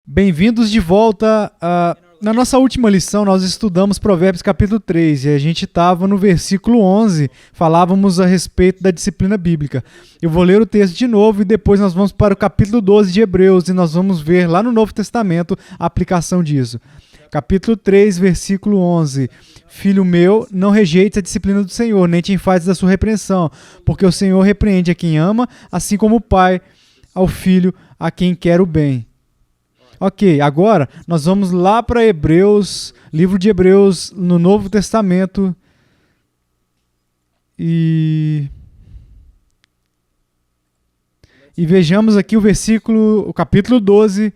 Bem-vindos de volta. Na nossa última lição, nós estudamos Provérbios capítulo 3 e a gente estava no versículo 11, falávamos a respeito da disciplina bíblica. Eu vou ler o texto de novo e depois nós vamos para o capítulo 12 de Hebreus e nós vamos ver lá no Novo Testamento a aplicação disso. Capítulo 3, versículo 11. Filho meu, não rejeites a disciplina do Senhor, nem te enfades da sua repreensão, porque o Senhor repreende a quem ama, assim como o pai ao filho a quem quer o bem. Ok, agora nós vamos lá para Hebreus, livro de Hebreus, no Novo Testamento. E vejamos aqui o capítulo 12,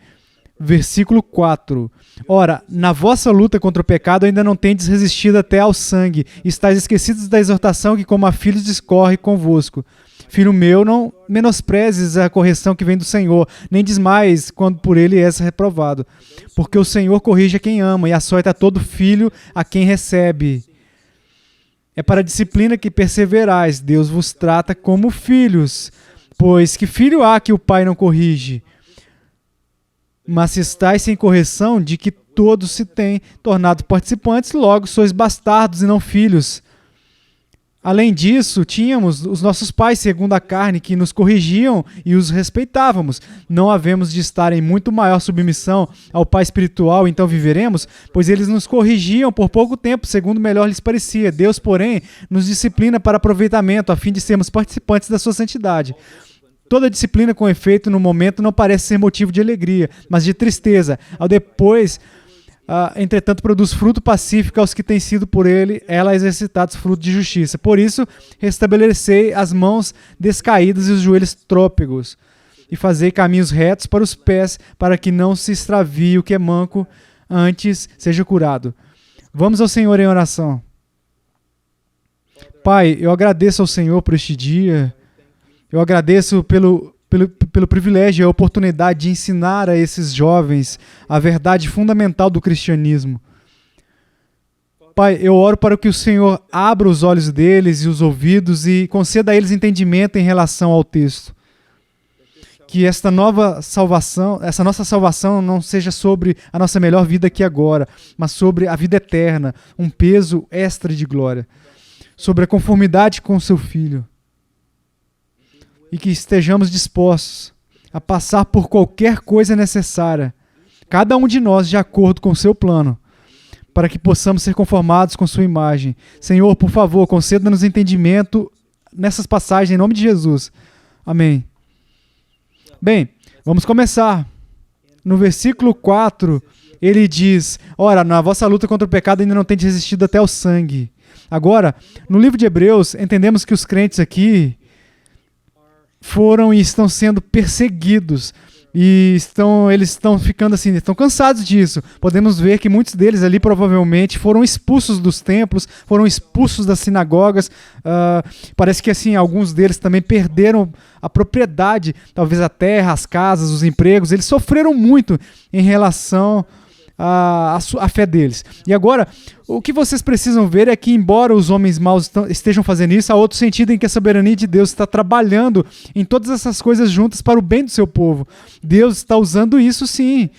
versículo 4. Ora, na vossa luta contra o pecado ainda não tendes resistido até ao sangue, e estáis esquecidos da exortação que como a filhos discorre convosco. Filho meu, não menosprezes a correção que vem do Senhor, nem desmaies quando por ele és reprovado. Porque o Senhor corrige a quem ama e açoita a todo filho a quem recebe. É para a disciplina que perseverais, Deus vos trata como filhos. Pois que filho há que o pai não corrige? Mas se estáis sem correção, de que todos se têm tornado participantes, logo sois bastardos e não filhos. Além disso, tínhamos os nossos pais segundo a carne que nos corrigiam e os respeitávamos. Não havemos de estar em muito maior submissão ao Pai espiritual, então viveremos? Pois eles nos corrigiam por pouco tempo, segundo melhor lhes parecia. Deus, porém, nos disciplina para aproveitamento, a fim de sermos participantes da sua santidade. Toda disciplina com efeito no momento não parece ser motivo de alegria, mas de tristeza. Ao depois... entretanto, produz fruto pacífico aos que têm sido por ela exercitados fruto de justiça. Por isso, restabelecei as mãos descaídas e os joelhos trôpegos, e fazei caminhos retos para os pés, para que não se extravie o que é manco, antes seja curado. Vamos ao Senhor em oração. Pai, eu agradeço ao Senhor por este dia, eu agradeço pelo privilégio e a oportunidade de ensinar a esses jovens a verdade fundamental do cristianismo. Pai, eu oro para que o Senhor abra os olhos deles e os ouvidos e conceda a eles entendimento em relação ao texto. Que esta nossa salvação não seja sobre a nossa melhor vida aqui agora, mas sobre a vida eterna, um peso extra de glória, sobre a conformidade com o seu Filho. E que estejamos dispostos a passar por qualquer coisa necessária, cada um de nós de acordo com o seu plano, para que possamos ser conformados com sua imagem. Senhor, por favor, conceda-nos entendimento nessas passagens, em nome de Jesus. Amém. Bem, vamos começar. No versículo 4, ele diz, ora, na vossa luta contra o pecado ainda não tendes resistido até ao sangue. Agora, no livro de Hebreus, entendemos que os crentes aqui foram e estão sendo perseguidos e eles estão ficando assim, estão cansados disso. Podemos ver que muitos deles ali provavelmente foram expulsos dos templos, foram expulsos das sinagogas. Parece que assim alguns deles também perderam a propriedade, talvez a terra, as casas, os empregos. Eles sofreram muito em relação a fé deles. E agora, o que vocês precisam ver é que, embora os homens maus estejam fazendo isso, há outro sentido em que a soberania de Deus está trabalhando em todas essas coisas juntas para o bem do seu povo. Deus está usando isso sim.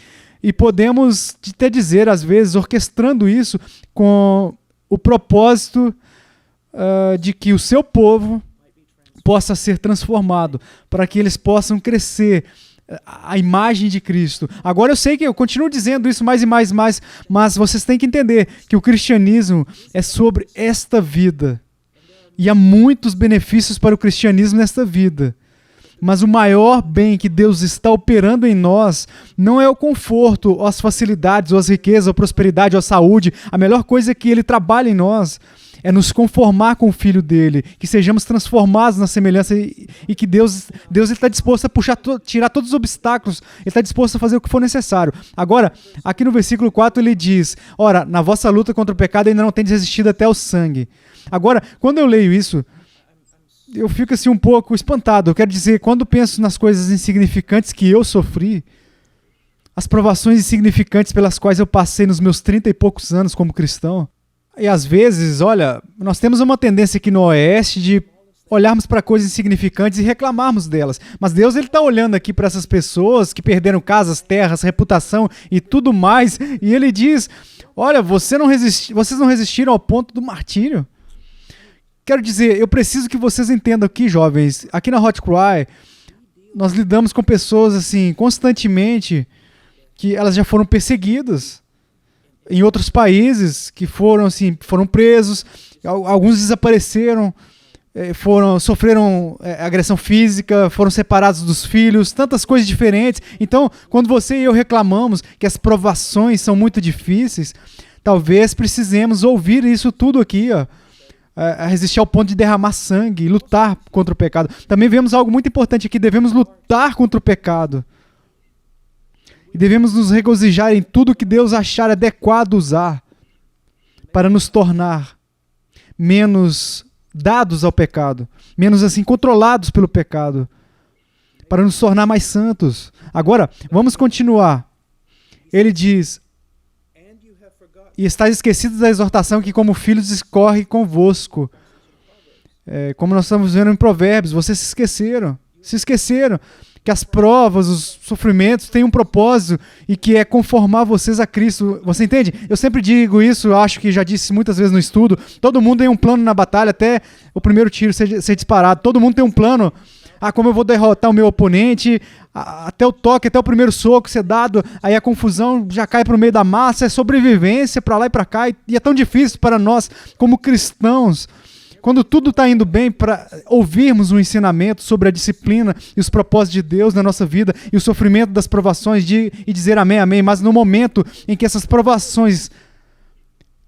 E podemos até dizer, às vezes, orquestrando isso com o propósito de que o seu povo possa ser transformado, para que eles possam crescer a imagem de Cristo. Agora eu sei que eu continuo dizendo isso mais e mais, mas vocês têm que entender que o cristianismo é sobre esta vida. E há muitos benefícios para o cristianismo nesta vida. Mas o maior bem que Deus está operando em nós não é o conforto, ou as facilidades, ou as riquezas, ou a prosperidade, ou a saúde. A melhor coisa que Ele trabalha em nós é nos conformar com o Filho dele, que sejamos transformados na semelhança e que Deus está disposto a tirar todos os obstáculos, Ele está disposto a fazer o que for necessário. Agora, aqui no versículo 4 ele diz, ora, na vossa luta contra o pecado ainda não tendes resistido até o sangue. Agora, quando eu leio isso, eu fico assim um pouco espantado. Eu quero dizer, quando penso nas coisas insignificantes que eu sofri, as provações insignificantes pelas quais eu passei nos meus 30 e poucos anos como cristão, e às vezes, olha, nós temos uma tendência aqui no Oeste de olharmos para coisas insignificantes e reclamarmos delas. Mas Deus está olhando aqui para essas pessoas que perderam casas, terras, reputação e tudo mais, e Ele diz, olha, vocês não resistiram ao ponto do martírio. Quero dizer, eu preciso que vocês entendam aqui, jovens, aqui na Hot Cry, nós lidamos com pessoas assim, constantemente, que elas já foram perseguidas em outros países, que foram presos, alguns desapareceram, sofreram agressão física, foram separados dos filhos, tantas coisas diferentes. Então, quando você e eu reclamamos que as provações são muito difíceis, talvez precisemos ouvir isso tudo aqui, ó, a resistir ao ponto de derramar sangue, lutar contra o pecado. Também vemos algo muito importante aqui, devemos lutar contra o pecado. E devemos nos regozijar em tudo que Deus achar adequado usar para nos tornar menos dados ao pecado, menos assim controlados pelo pecado, para nos tornar mais santos. Agora, vamos continuar. Ele diz, e estáis esquecidos da exortação que como filhos discorre convosco. Como nós estamos vendo em Provérbios, vocês se esqueceram que as provas, os sofrimentos têm um propósito e que é conformar vocês a Cristo. Você entende? Eu sempre digo isso, acho que já disse muitas vezes no estudo, todo mundo tem um plano na batalha até o primeiro tiro ser disparado, todo mundo tem um plano, como eu vou derrotar o meu oponente, até o toque, até o primeiro soco ser dado, aí a confusão já cai para o meio da massa, é sobrevivência para lá e para cá, e é tão difícil para nós como cristãos, quando tudo está indo bem, para ouvirmos um ensinamento sobre a disciplina e os propósitos de Deus na nossa vida e o sofrimento das provações e dizer amém, amém. Mas no momento em que essas provações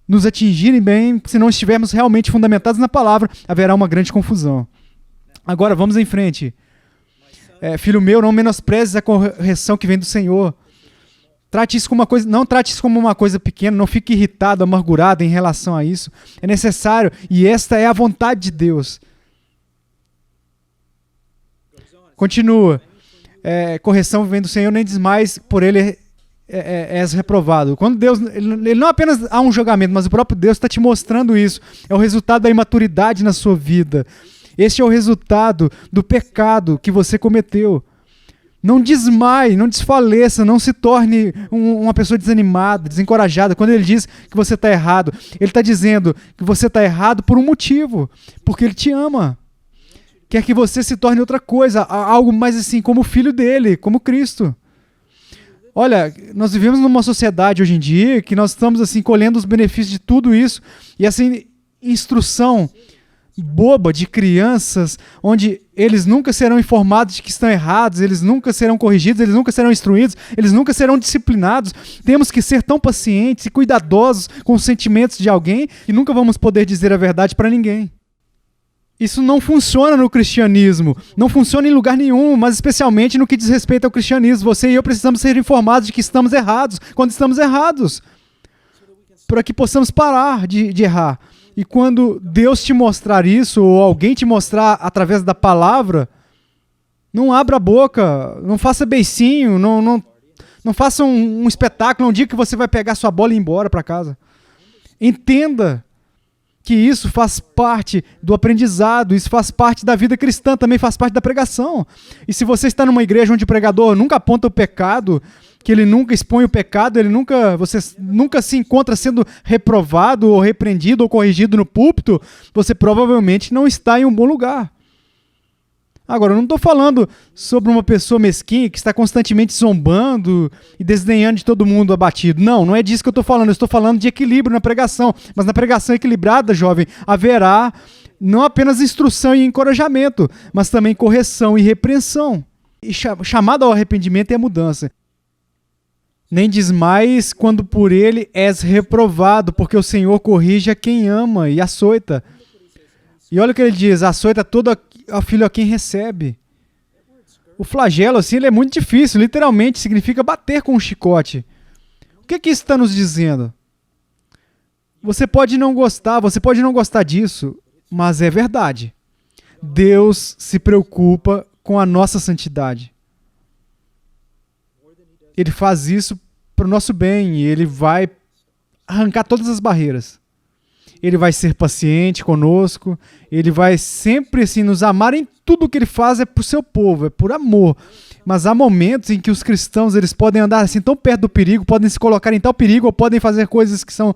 nos atingirem bem, se não estivermos realmente fundamentados na palavra, haverá uma grande confusão. Agora, vamos em frente. Filho meu, não menosprezes a correção que vem do Senhor. Trate isso como uma coisa, não trate isso como uma coisa pequena, não fique irritado, amargurado em relação a isso. É necessário e esta é a vontade de Deus. Continua. Correção vem do Senhor, nem desmais, por ele és reprovado. Quando Deus, ele não apenas há um julgamento, mas o próprio Deus está te mostrando isso. É o resultado da imaturidade na sua vida. Este é o resultado do pecado que você cometeu. Não desmaie, não desfaleça, não se torne uma pessoa desanimada, desencorajada. Quando ele diz que você está errado, ele está dizendo que você está errado por um motivo, porque ele te ama. Quer que você se torne outra coisa, algo mais assim, como filho dele, como Cristo. Olha, nós vivemos numa sociedade hoje em dia que nós estamos assim colhendo os benefícios de tudo isso, e essa instrução boba de crianças, onde eles nunca serão informados de que estão errados, eles nunca serão corrigidos, eles nunca serão instruídos, eles nunca serão disciplinados. Temos que ser tão pacientes e cuidadosos com os sentimentos de alguém e nunca vamos poder dizer a verdade para ninguém. Isso não funciona no cristianismo, não funciona em lugar nenhum, mas especialmente no que diz respeito ao cristianismo. Você e eu precisamos ser informados de que estamos errados, quando estamos errados, para que possamos parar de errar. E quando Deus te mostrar isso, ou alguém te mostrar através da palavra, não abra a boca, não faça beicinho, não faça um espetáculo, um dia que você vai pegar sua bola e ir embora para casa. Entenda que isso faz parte do aprendizado, isso faz parte da vida cristã, também faz parte da pregação. E se você está numa igreja onde o pregador nunca aponta o pecado, que ele nunca expõe o pecado, você nunca se encontra sendo reprovado ou repreendido ou corrigido no púlpito, você provavelmente não está em um bom lugar. Agora, eu não estou falando sobre uma pessoa mesquinha que está constantemente zombando e desdenhando de todo mundo abatido. Não é disso que eu estou falando. Eu estou falando de equilíbrio na pregação. Mas na pregação equilibrada, jovem, haverá não apenas instrução e encorajamento, mas também correção e repreensão. E chamado ao arrependimento é a mudança. Nem desmais quando por ele és reprovado, porque o Senhor corrige a quem ama e açoita. E olha o que ele diz, açoita todo filho a quem recebe. O flagelo, assim, ele é muito difícil, literalmente significa bater com um chicote. O que isso está nos dizendo? Você pode não gostar disso, mas é verdade. Deus se preocupa com a nossa santidade. Ele faz isso para o nosso bem e ele vai arrancar todas as barreiras. Ele vai ser paciente conosco, ele vai sempre assim nos amar em tudo que ele faz é pro seu povo, é por amor. Mas há momentos em que os cristãos eles podem andar assim tão perto do perigo, podem se colocar em tal perigo ou podem fazer coisas que são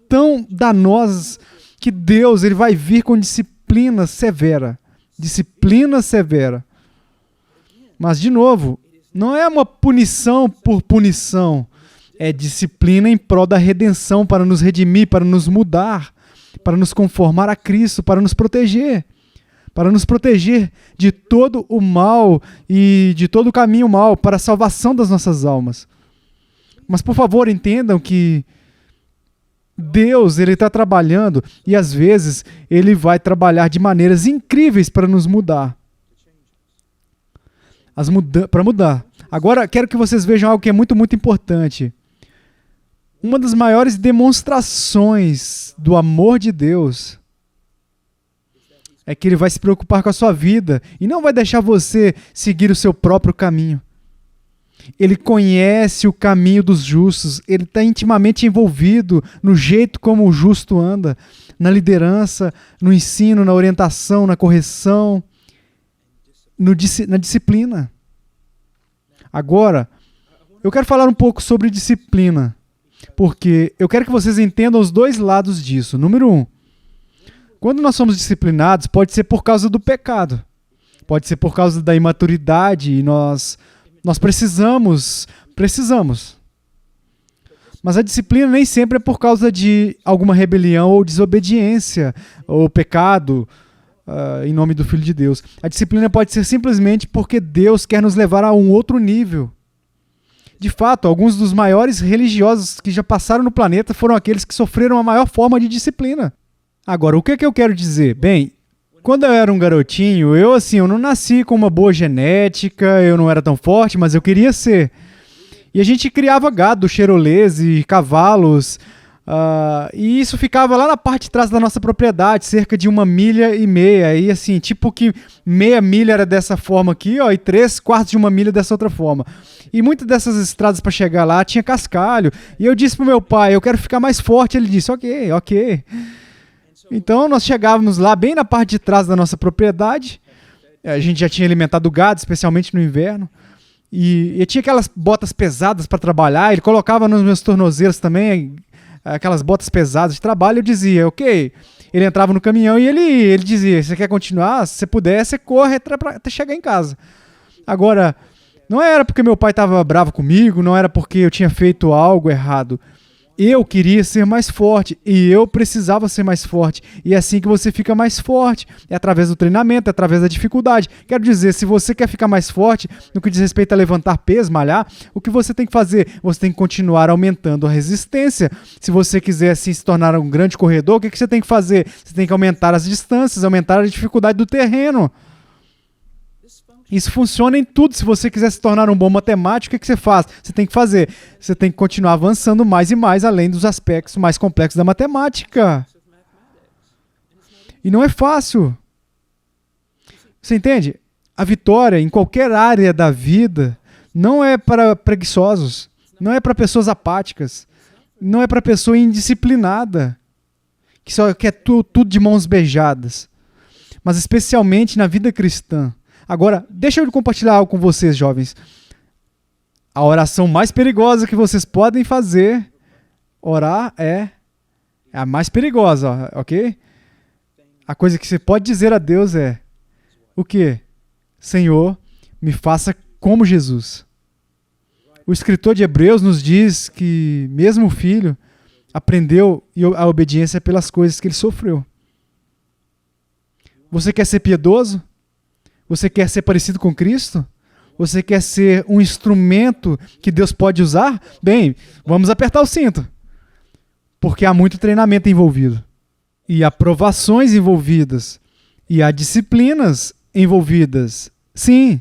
tão danosas que Deus ele vai vir com disciplina severa. Disciplina severa. Mas, de novo, não é uma punição por punição. É disciplina em prol da redenção, para nos redimir, para nos mudar, para nos conformar a Cristo, para nos proteger. Para nos proteger de todo o mal e de todo o caminho mal, para a salvação das nossas almas. Mas, por favor, entendam que Deus ele está trabalhando e, às vezes, Ele vai trabalhar de maneiras incríveis para nos mudar. Para mudar. Agora, quero que vocês vejam algo que é muito, muito importante. Uma das maiores demonstrações do amor de Deus é que Ele vai se preocupar com a sua vida e não vai deixar você seguir o seu próprio caminho. Ele conhece o caminho dos justos, Ele está intimamente envolvido no jeito como o justo anda, na liderança, no ensino, na orientação, na correção, na disciplina. Agora, eu quero falar um pouco sobre disciplina, porque eu quero que vocês entendam os dois lados disso. Número 1, quando nós somos disciplinados, pode ser por causa do pecado, pode ser por causa da imaturidade, e nós precisamos. Mas a disciplina nem sempre é por causa de alguma rebelião ou desobediência, ou pecado, em nome do Filho de Deus. A disciplina pode ser simplesmente porque Deus quer nos levar a um outro nível. De fato, alguns dos maiores religiosos que já passaram no planeta foram aqueles que sofreram a maior forma de disciplina. Agora, o que eu quero dizer? Bem, quando eu era um garotinho, eu não nasci com uma boa genética, eu não era tão forte, mas eu queria ser. E a gente criava gado, cherolês e cavalos, e isso ficava lá na parte de trás da nossa propriedade, cerca de 1,5 milha. E assim, tipo que meia milha era dessa forma aqui, ó, e 3/4 de 1 milha dessa outra forma. E muitas dessas estradas para chegar lá tinha cascalho. E eu disse pro meu pai, eu quero ficar mais forte. Ele disse, ok. Então nós chegávamos lá bem na parte de trás da nossa propriedade. A gente já tinha alimentado o gado, especialmente no inverno. E tinha aquelas botas pesadas para trabalhar. Ele colocava nos meus tornozelos também aquelas botas pesadas de trabalho. Eu dizia, ok. Ele entrava no caminhão e ele dizia, você quer continuar? Se você puder, você corre até chegar em casa. Agora, não era porque meu pai estava bravo comigo, não era porque eu tinha feito algo errado. Eu queria ser mais forte e eu precisava ser mais forte. E é assim que você fica mais forte. É através do treinamento, é através da dificuldade. Quero dizer, se você quer ficar mais forte no que diz respeito a levantar peso, malhar, o que você tem que fazer? Você tem que continuar aumentando a resistência. Se você quiser assim, se tornar um grande corredor, o que você tem que fazer? Você tem que aumentar as distâncias, aumentar a dificuldade do terreno. Isso funciona em tudo. Se você quiser se tornar um bom matemático, o que você faz? Você tem que fazer. Você tem que continuar avançando mais e mais, além dos aspectos mais complexos da matemática. E não é fácil. Você entende? A vitória em qualquer área da vida não é para preguiçosos, não é para pessoas apáticas, não é para pessoa indisciplinada, que só quer tudo de mãos beijadas, mas especialmente na vida cristã. Agora, deixa eu compartilhar algo com vocês, jovens. A oração mais perigosa que vocês podem fazer, orar é a mais perigosa, ok? A coisa que você pode dizer a Deus é, o quê? Senhor, me faça como Jesus. O escritor de Hebreus nos diz que mesmo o filho aprendeu a obediência pelas coisas que ele sofreu. Você quer ser piedoso? Você quer ser parecido com Cristo? Você quer ser um instrumento que Deus pode usar? Bem, vamos apertar o cinto. Porque há muito treinamento envolvido. E há provações envolvidas. E há disciplinas envolvidas. Sim.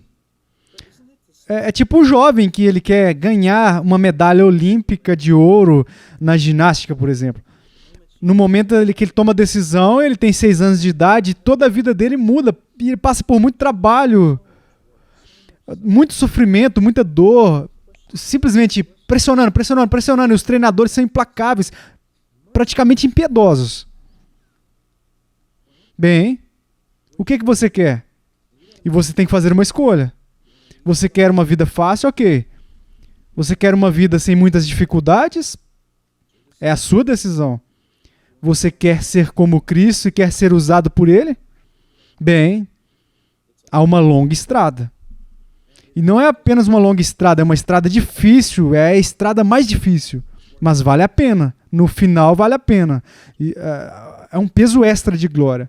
É tipo um jovem que ele quer ganhar uma medalha olímpica de ouro na ginástica, por exemplo. No momento que ele toma a decisão, ele tem 6 anos de idade, toda a vida dele muda. E ele passa por muito trabalho, muito sofrimento, muita dor, simplesmente pressionando. E os treinadores são implacáveis, praticamente impiedosos. Bem, o que você quer? E você tem que fazer uma escolha. Você quer uma vida fácil? Ok. Você quer uma vida sem muitas dificuldades? É a sua decisão. Você quer ser como Cristo e quer ser usado por Ele? Bem, há uma longa estrada. E não é apenas uma longa estrada, é uma estrada difícil, é a estrada mais difícil. Mas vale a pena. No final vale a pena. E, é um peso extra de glória.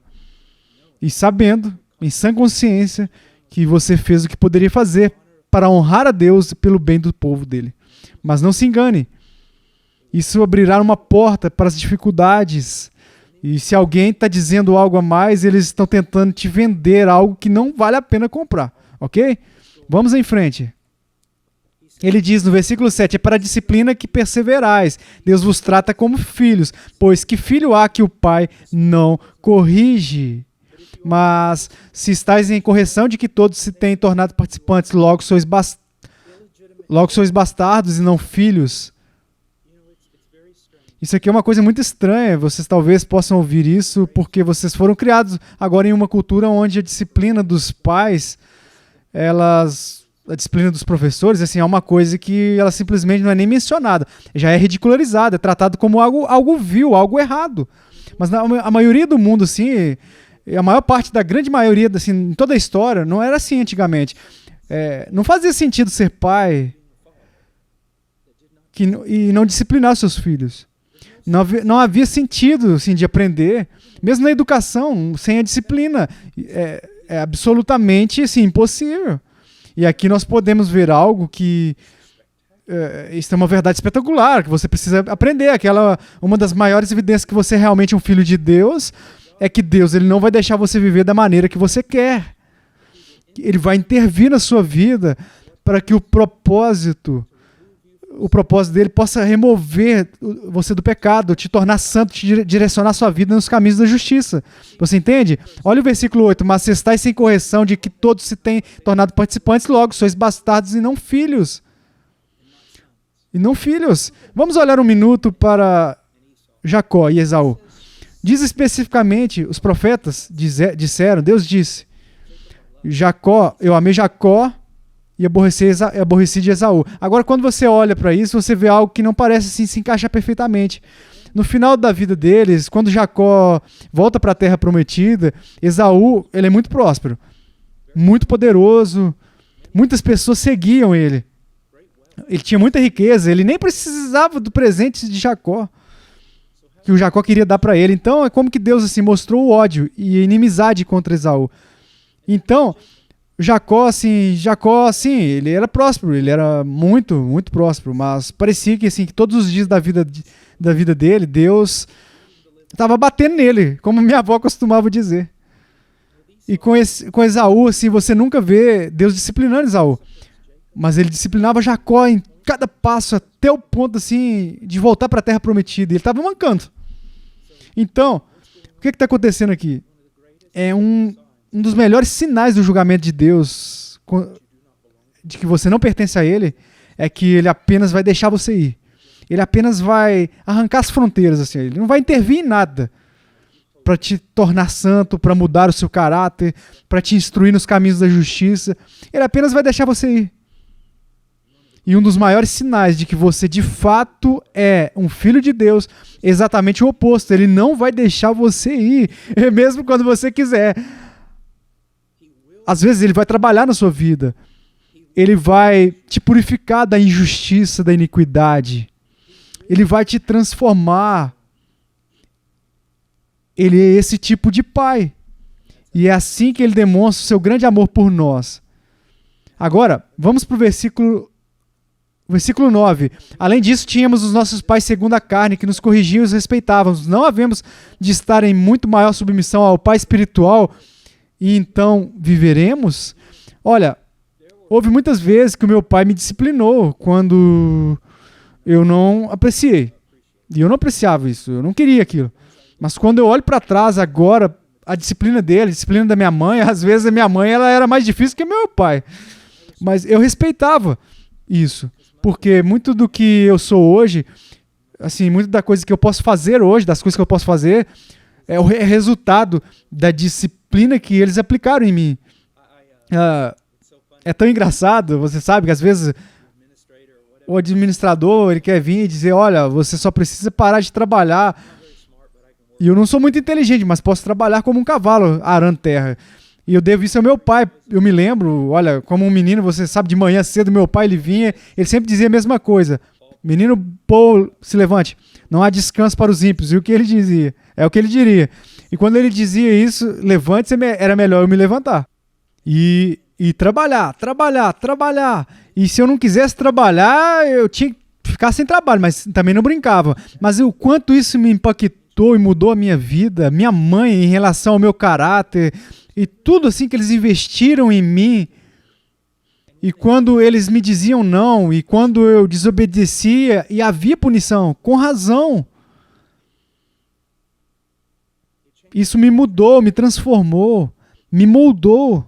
E sabendo, em sã consciência, que você fez o que poderia fazer para honrar a Deus pelo bem do povo dele. Mas não se engane. Isso abrirá uma porta para as dificuldades. E se alguém está dizendo algo a mais, eles estão tentando te vender algo que não vale a pena comprar. Ok? Vamos em frente. Ele diz no versículo 7, é para a disciplina que perseverais. Deus vos trata como filhos, pois que filho há que o pai não corrige? Mas se estáis em correção de que todos se têm tornado participantes, logo sois bastardos e não filhos. Isso aqui é uma coisa muito estranha. Vocês talvez possam ouvir isso porque vocês foram criados agora em uma cultura onde a disciplina dos pais, a disciplina dos professores, assim, é uma coisa que ela simplesmente não é nem mencionada. Já é ridicularizada, é tratado como algo vil, algo errado. Mas a maioria do mundo, assim, a maior parte da grande maioria, assim, em toda a história, não era assim antigamente. Não fazia sentido ser pai e não disciplinar seus filhos. Não havia sentido, assim, de aprender, mesmo na educação, sem a disciplina. É absolutamente, assim, impossível. E aqui nós podemos ver algo que isso é uma verdade espetacular, que você precisa aprender. Uma das maiores evidências que você é realmente um filho de Deus é que Deus ele não vai deixar você viver da maneira que você quer. Ele vai intervir na sua vida para que o propósito dele possa remover você do pecado, te tornar santo, te direcionar a sua vida nos caminhos da justiça. Você entende? Olha o versículo 8. Mas se estáis sem correção de que todos se têm tornado participantes, logo sois bastardos e não filhos. Vamos olhar um minuto para Jacó e Esaú. Diz especificamente, os profetas disseram, Deus disse, eu amei Jacó e aborreci de Esaú. Agora, quando você olha para isso, você vê algo que não parece assim, se encaixar perfeitamente. No final da vida deles, quando Jacó volta para a terra prometida, Esaú ele é muito próspero, muito poderoso, muitas pessoas seguiam ele. Ele tinha muita riqueza, ele nem precisava do presente de Jacó, que o Jacó queria dar para ele. Então, é como que Deus assim, mostrou o ódio e a inimizade contra Esaú. Então, Jacó, assim, ele era próspero, ele era muito, muito próspero, mas parecia que, assim, que todos os dias da vida dele, Deus estava batendo nele, como minha avó costumava dizer. E com Esaú, assim, você nunca vê Deus disciplinando Esaú, mas ele disciplinava Jacó em cada passo, até o ponto, assim, de voltar para a terra prometida, e ele estava mancando. Então, o que está acontecendo aqui? É um dos melhores sinais do julgamento de Deus, de que você não pertence a Ele, é que Ele apenas vai deixar você ir. Ele apenas vai arrancar as fronteiras, assim. Ele não vai intervir em nada para te tornar santo, para mudar o seu caráter, para te instruir nos caminhos da justiça. Ele apenas vai deixar você ir. E um dos maiores sinais de que você de fato é um filho de Deus é exatamente o oposto. Ele não vai deixar você ir, mesmo quando você quiser. Às vezes ele vai trabalhar na sua vida. Ele vai te purificar da injustiça, da iniquidade. Ele vai te transformar. Ele é esse tipo de pai. E é assim que ele demonstra o seu grande amor por nós. Agora, vamos para o versículo 9. Além disso, tínhamos os nossos pais segundo a carne, que nos corrigiam e os respeitávamos. Não havemos de estar em muito maior submissão ao pai espiritual, e então viveremos? Olha, houve muitas vezes que o meu pai me disciplinou quando eu não apreciei. E eu não apreciava isso, eu não queria aquilo. Mas quando eu olho para trás agora, a disciplina dele, a disciplina da minha mãe, às vezes a minha mãe ela era mais difícil que meu pai. Mas eu respeitava isso. Porque muito do que eu sou hoje, assim, muito da coisa que eu posso fazer hoje, das coisas que eu posso fazer, É resultado da disciplina que eles aplicaram em mim. É tão engraçado, você sabe que às vezes o administrador ele quer vir e dizer, olha, você só precisa parar de trabalhar. E eu não sou muito inteligente, mas posso trabalhar como um cavalo arando terra. E eu devo isso ao meu pai. Eu me lembro, olha, como um menino, você sabe, de manhã cedo, meu pai, ele vinha, ele sempre dizia a mesma coisa. Menino Paul, se levante. Não há descanso para os ímpios. E o que ele dizia? É o que ele diria. E quando ele dizia isso, levante-se, era melhor eu me levantar. E trabalhar. E se eu não quisesse trabalhar, eu tinha que ficar sem trabalho, mas também não brincava. Mas o quanto isso me impactou e mudou a minha vida, minha mãe em relação ao meu caráter, e tudo assim que eles investiram em mim. E quando eles me diziam não, e quando eu desobedecia, e havia punição, com razão. Isso me mudou, me transformou, me moldou.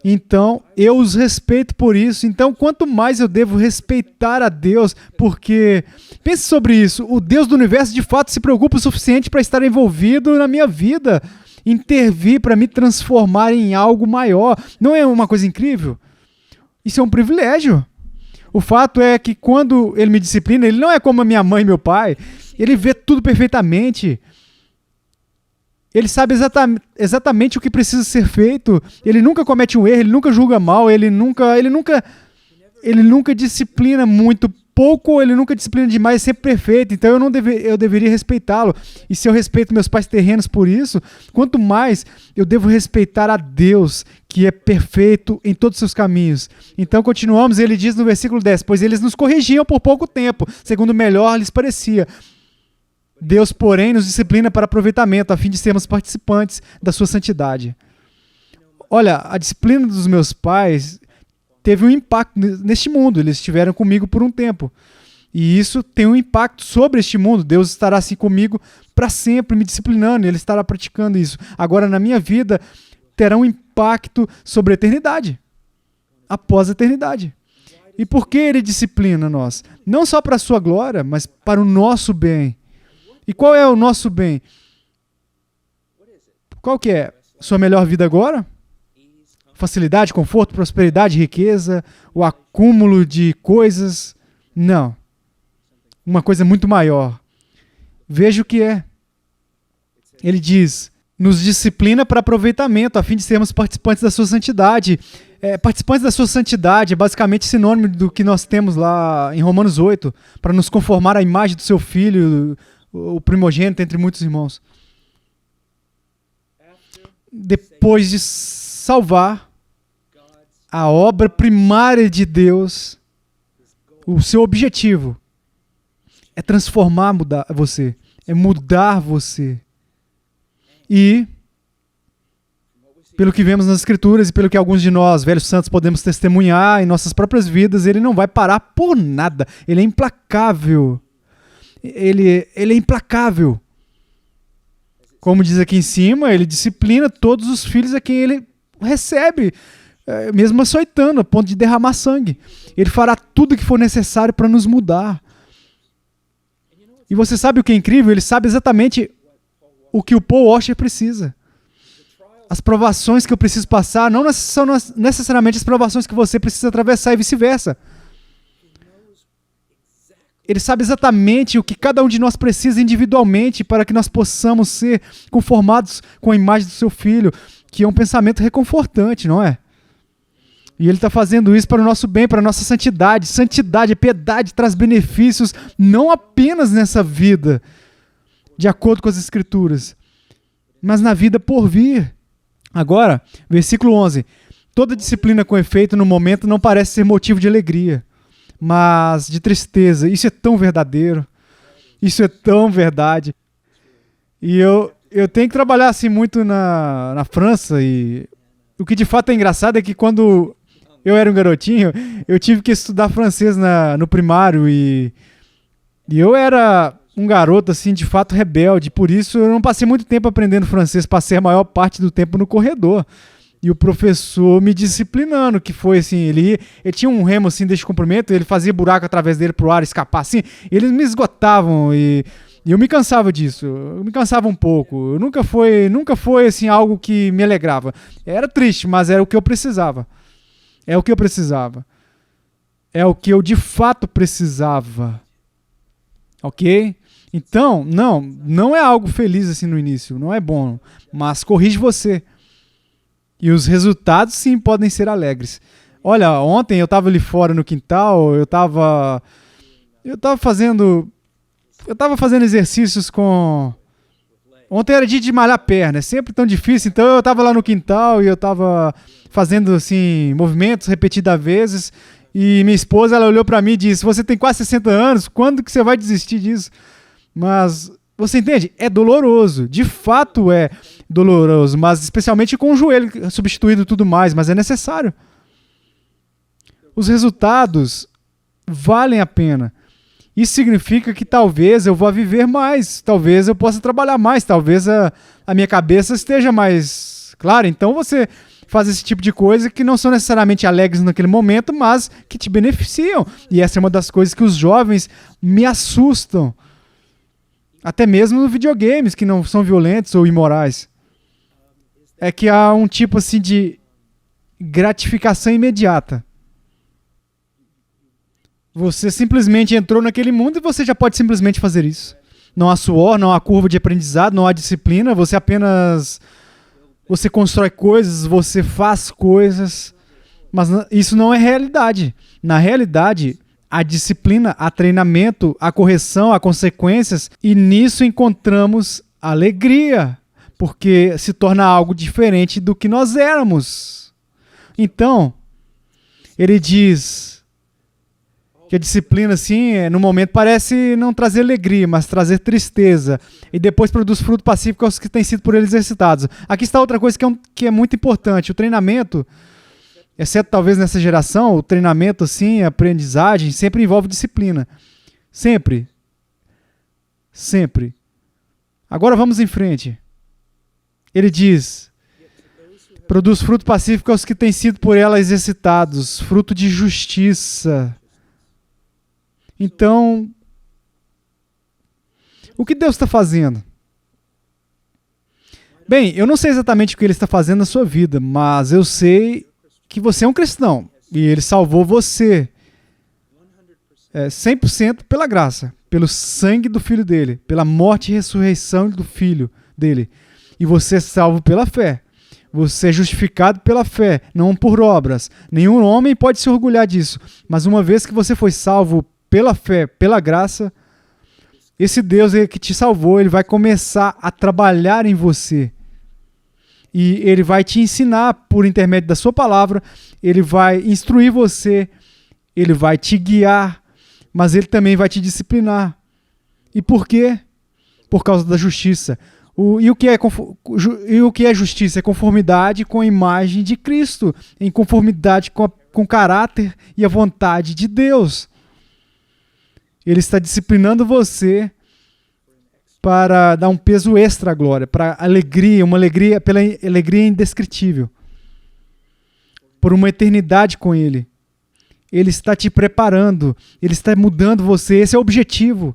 Então, eu os respeito por isso. Então, quanto mais eu devo respeitar a Deus, porque, pense sobre isso, o Deus do universo de fato se preocupa o suficiente para estar envolvido na minha vida, intervir para me transformar em algo maior. Não é uma coisa incrível? Isso é um privilégio. O fato é que quando ele me disciplina, ele não é como a minha mãe e meu pai. Ele vê tudo perfeitamente. Ele sabe exatamente o que precisa ser feito. Ele nunca comete um erro, ele nunca julga mal, ele nunca disciplina muito pouco, ele nunca disciplina demais, é sempre perfeito. Então eu deveria respeitá-lo. E se eu respeito meus pais terrenos por isso, quanto mais eu devo respeitar a Deus, que é perfeito em todos os seus caminhos. Então continuamos, ele diz no versículo 10, pois eles nos corrigiam por pouco tempo, segundo melhor lhes parecia. Deus, porém, nos disciplina para aproveitamento, a fim de sermos participantes da sua santidade. Olha, a disciplina dos meus pais teve um impacto neste mundo. Eles estiveram comigo por um tempo. E isso tem um impacto sobre este mundo. Deus estará assim comigo para sempre, me disciplinando. Ele estará praticando isso. Agora, na minha vida, terá um impacto sobre a eternidade. Após a eternidade. E por que ele disciplina nós? Não só para a sua glória, mas para o nosso bem. E qual é o nosso bem? Qual que é? Sua melhor vida agora? Facilidade, conforto, prosperidade, riqueza, o acúmulo de coisas? Não. Uma coisa muito maior. Veja o que é. Ele diz, nos disciplina para aproveitamento, a fim de sermos participantes da sua santidade. Participantes da sua santidade é basicamente sinônimo do que nós temos lá em Romanos 8, para nos conformar à imagem do seu Filho, o primogênito entre muitos irmãos. Depois de salvar, a obra primária de Deus, o seu objetivo é transformar, mudar você, é mudar você. E, pelo que vemos nas Escrituras e pelo que alguns de nós, velhos santos, podemos testemunhar em nossas próprias vidas, ele não vai parar por nada. Ele é implacável. Ele é implacável. Como diz aqui em cima, ele disciplina todos os filhos a quem ele recebe, mesmo açoitando, a ponto de derramar sangue. Ele fará tudo o que for necessário para nos mudar. E você sabe o que é incrível? Ele sabe exatamente o que o Paul Washer precisa. As provações que eu preciso passar não são necessariamente as provações que você precisa atravessar e vice-versa. Ele sabe exatamente o que cada um de nós precisa individualmente para que nós possamos ser conformados com a imagem do seu Filho, que é um pensamento reconfortante, não é? E ele está fazendo isso para o nosso bem, para a nossa santidade. Santidade, piedade, traz benefícios não apenas nessa vida, de acordo com as Escrituras, mas na vida por vir. Agora, versículo 11. Toda disciplina com efeito no momento não parece ser motivo de alegria, mas de tristeza. Isso é tão verdadeiro. Isso é tão verdade. E eu tenho que trabalhar assim muito na França, e o que de fato é engraçado é que quando eu era um garotinho, eu tive que estudar francês no primário, e eu era um garoto assim de fato rebelde, por isso eu não passei muito tempo aprendendo francês, passei a maior parte do tempo no corredor. E o professor me disciplinando, que foi assim, ele tinha um remo assim deste comprimento, ele fazia buraco através dele pro ar escapar assim, eles me esgotavam, e E eu me cansava disso, eu me cansava um pouco. Nunca foi assim algo que me alegrava. Era triste, mas era o que eu precisava. É o que eu precisava. É o que eu de fato precisava. Ok? Então, não é algo feliz assim no início, não é bom, mas corrige você. E os resultados sim podem ser alegres. Olha, ontem eu estava ali fora no quintal, eu estava fazendo exercícios com... Ontem era dia de malhar a perna, é sempre tão difícil, então eu estava lá no quintal e eu estava fazendo assim movimentos repetidas vezes. E minha esposa, ela olhou pra mim e disse: você tem quase 60 anos, quando que você vai desistir disso? Mas, você entende? É doloroso, de fato é doloroso, mas especialmente com o joelho substituído e tudo mais, mas é necessário. Os resultados valem a pena. Isso significa que talvez eu vá viver mais, talvez eu possa trabalhar mais, talvez a minha cabeça esteja mais clara. Então você faz esse tipo de coisa que não são necessariamente alegres naquele momento, mas que te beneficiam. E essa é uma das coisas que os jovens me assustam. Até mesmo nos videogames, que não são violentos ou imorais. É que há um tipo assim de gratificação imediata. Você simplesmente entrou naquele mundo e você já pode simplesmente fazer isso. Não há suor, não há curva de aprendizado, não há disciplina, você constrói coisas, você faz coisas, mas isso não é realidade. Na realidade, há disciplina, há treinamento, há correção, há consequências, e nisso encontramos alegria, porque se torna algo diferente do que nós éramos. Então, ele diz que a disciplina, assim, no momento parece não trazer alegria, mas trazer tristeza. E depois produz fruto pacífico aos que têm sido por eles exercitados. Aqui está outra coisa que é muito importante. O treinamento, exceto talvez nessa geração, o treinamento, assim, a aprendizagem, sempre envolve disciplina. Sempre. Sempre. Agora vamos em frente. Ele diz: produz fruto pacífico aos que têm sido por ela exercitados, fruto de justiça. Então, o que Deus está fazendo? Bem, eu não sei exatamente o que Ele está fazendo na sua vida, mas eu sei que você é um cristão e Ele salvou você 100% pela graça, pelo sangue do Filho dele, pela morte e ressurreição do Filho dele. E você é salvo pela fé. Você é justificado pela fé, não por obras. Nenhum homem pode se orgulhar disso, mas uma vez que você foi salvo pela fé, pela graça, esse Deus que te salvou, Ele vai começar a trabalhar em você. E Ele vai te ensinar por intermédio da sua palavra, Ele vai instruir você, Ele vai te guiar, mas Ele também vai te disciplinar. E por quê? Por causa da justiça. E o que é justiça? É conformidade com a imagem de Cristo, em conformidade com o caráter e a vontade de Deus. Ele está disciplinando você para dar um peso extra à glória, para alegria, pela alegria indescritível, por uma eternidade com Ele. Ele está te preparando, Ele está mudando você, esse é o objetivo.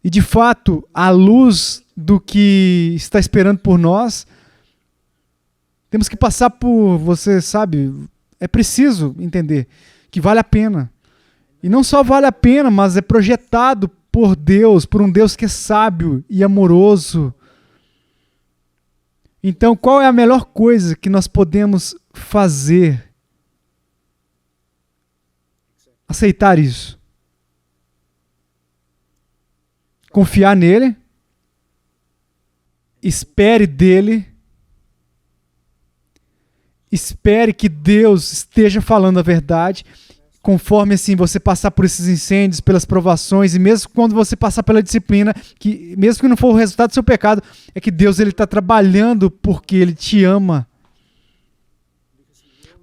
E de fato, à luz do que está esperando por nós, temos que passar por, você sabe, é preciso entender que vale a pena. E não só vale a pena, mas é projetado por Deus, por um Deus que é sábio e amoroso. Então, qual é a melhor coisa que nós podemos fazer? Aceitar isso. Confiar nele. Espere dele. Espere que Deus esteja falando a verdade. Conforme assim você passar por esses incêndios, pelas provações, e mesmo quando você passar pela disciplina, que mesmo que não for o resultado do seu pecado, é que Deus está trabalhando porque Ele te ama.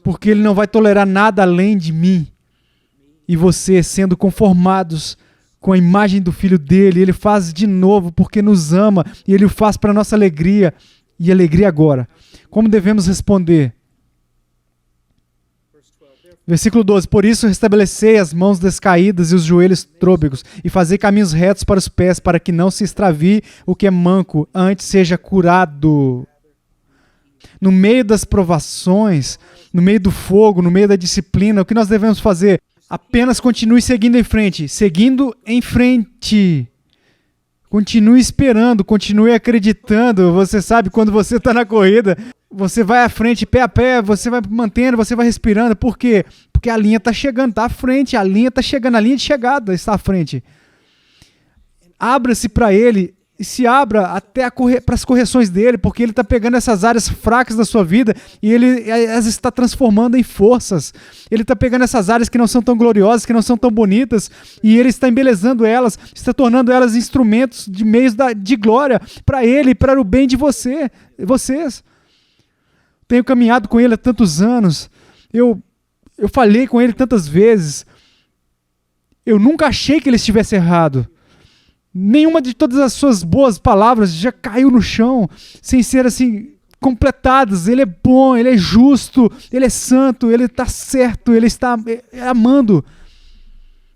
Porque Ele não vai tolerar nada além de mim. E você sendo conformados com a imagem do Filho dele, Ele faz de novo porque nos ama, e Ele o faz para a nossa alegria, e alegria agora. Como devemos responder? Versículo 12. Por isso restabelecei as mãos descaídas e os joelhos trôpegos, e fazei caminhos retos para os pés, para que não se extravie o que é manco, antes seja curado. No meio das provações, no meio do fogo, no meio da disciplina, o que nós devemos fazer? Apenas continue seguindo em frente. Seguindo em frente. Continue esperando, continue acreditando. Você sabe, quando você está na corrida, você vai à frente, pé a pé, você vai mantendo, você vai respirando. Por quê? Porque a linha está chegando, está à frente, a linha está chegando, a linha de chegada está à frente. Abra-se para ele e se abra até para as correções dele, porque ele está pegando essas áreas fracas da sua vida e ele as está transformando em forças. Ele está pegando essas áreas que não são tão gloriosas, que não são tão bonitas, e ele está embelezando elas, está tornando elas instrumentos de meios de glória para ele e para o bem de vocês. Tenho caminhado com ele há tantos anos, eu falei com ele tantas vezes, eu nunca achei que ele estivesse errado. Nenhuma de todas as suas boas palavras já caiu no chão sem ser assim completadas. Ele é bom, ele é justo, ele é santo, ele está certo, ele está amando.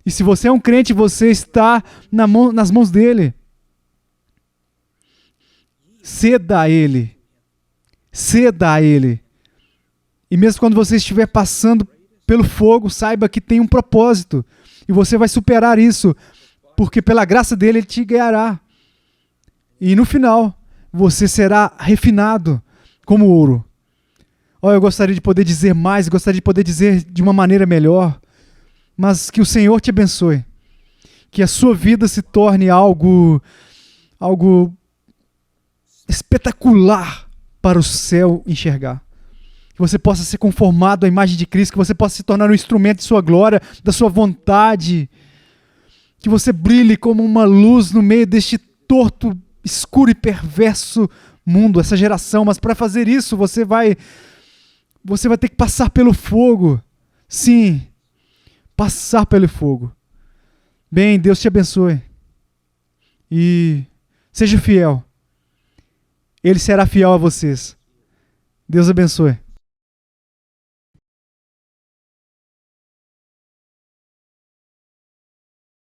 E se você é um crente, você está nas mãos dele. Ceda a ele. Ceda a ele. E mesmo quando você estiver passando pelo fogo, saiba que tem um propósito. E você vai superar isso. Porque pela graça dele, ele te guiará. E no final, você será refinado como ouro. Oh, eu gostaria de poder dizer mais, gostaria de poder dizer de uma maneira melhor, mas que o Senhor te abençoe. Que a sua vida se torne algo espetacular para o céu enxergar. Que você possa ser conformado à imagem de Cristo, que você possa se tornar um instrumento de sua glória, da sua vontade. Que você brilhe como uma luz no meio deste torto, escuro e perverso mundo, essa geração. Mas para fazer isso, você vai ter que passar pelo fogo. Sim, passar pelo fogo. Bem, Deus te abençoe. E seja fiel. Ele será fiel a vocês. Deus abençoe.